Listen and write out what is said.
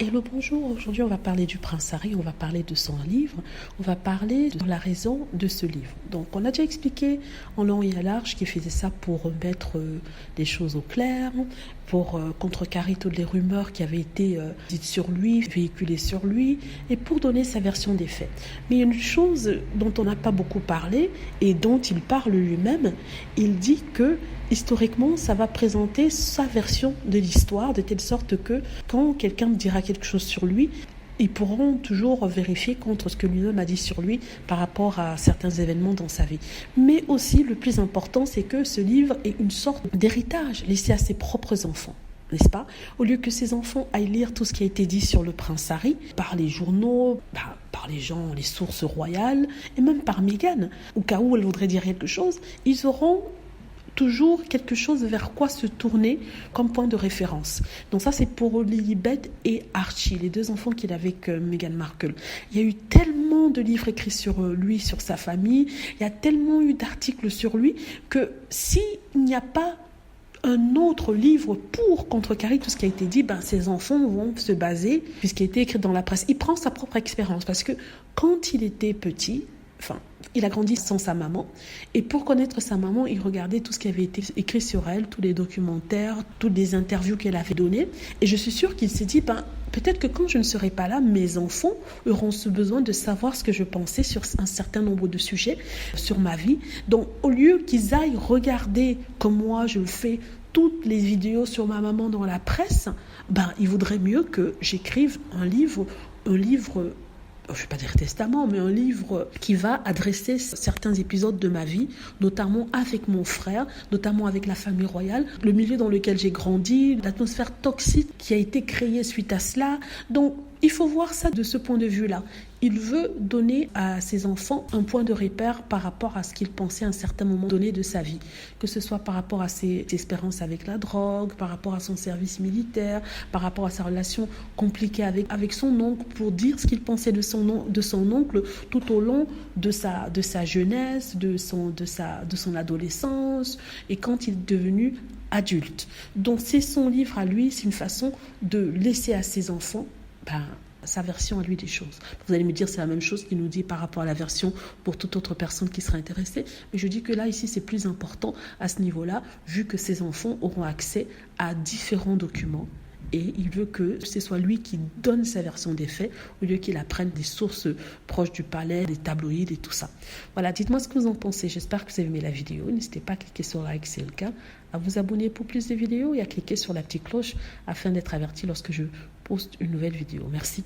Et le bonjour, aujourd'hui on va parler du prince Harry, on va parler de son livre, on va parler de la raison de ce livre. Donc on a déjà expliqué en long et à large qu'il faisait ça pour remettre les choses au clair, pour contrecarrer toutes les rumeurs qui avaient été dites sur lui, véhiculées sur lui, et pour donner sa version des faits. Mais une chose dont on n'a pas beaucoup parlé, et dont il parle lui-même, il dit que historiquement, ça va présenter sa version de l'histoire, de telle sorte que quand quelqu'un dira quelque chose sur lui, ils pourront toujours vérifier contre ce que lui-même a dit sur lui par rapport à certains événements dans sa vie. Mais aussi, le plus important, c'est que ce livre est une sorte d'héritage laissé à ses propres enfants. N'est-ce pas? Au lieu que ses enfants aillent lire tout ce qui a été dit sur le prince Harry, par les journaux, par les gens, les sources royales, et même par Meghan, au cas où elle voudrait dire quelque chose, ils auront toujours quelque chose vers quoi se tourner comme point de référence. Donc ça, c'est pour Lilibet et Archie, les deux enfants qu'il a avec Meghan Markle. Il y a eu tellement de livres écrits sur lui, sur sa famille, il y a tellement eu d'articles sur lui que s'il n'y a pas un autre livre pour contrecarrer tout ce qui a été dit, ses enfants vont se baser, puisqu'il a été écrit dans la presse. Il prend sa propre expérience, parce que quand il était petit, il a grandi sans sa maman. Et pour connaître sa maman, il regardait tout ce qui avait été écrit sur elle, tous les documentaires, toutes les interviews qu'elle avait données. Et je suis sûre qu'il s'est dit, peut-être que quand je ne serai pas là, mes enfants auront ce besoin de savoir ce que je pensais sur un certain nombre de sujets, sur ma vie. Donc, au lieu qu'ils aillent regarder, comme moi je le fais, toutes les vidéos sur ma maman dans la presse, il vaudrait mieux que j'écrive un livre, je ne vais pas dire testament, mais un livre qui va adresser certains épisodes de ma vie, notamment avec mon frère, notamment avec la famille royale, le milieu dans lequel j'ai grandi, l'atmosphère toxique qui a été créée suite à cela. Donc, il faut voir ça de ce point de vue-là. Il veut donner à ses enfants un point de repère par rapport à ce qu'il pensait à un certain moment donné de sa vie. Que ce soit par rapport à ses expériences avec la drogue, par rapport à son service militaire, par rapport à sa relation compliquée avec son oncle, pour dire ce qu'il pensait de son oncle tout au long de sa jeunesse, de son adolescence, et quand il est devenu adulte. Donc c'est son livre à lui, c'est une façon de laisser à ses enfants sa version à lui des choses. Vous allez me dire, c'est la même chose qu'il nous dit par rapport à la version pour toute autre personne qui serait intéressée. Mais je dis que là, ici, c'est plus important à ce niveau-là, vu que ses enfants auront accès à différents documents. Et il veut que ce soit lui qui donne sa version des faits, au lieu qu'il apprenne des sources proches du palais, des tabloïds et tout ça. Voilà, dites-moi ce que vous en pensez. J'espère que vous avez aimé la vidéo. N'hésitez pas à cliquer sur like si c'est le cas, à vous abonner pour plus de vidéos et à cliquer sur la petite cloche afin d'être averti lorsque je poste une nouvelle vidéo. Merci.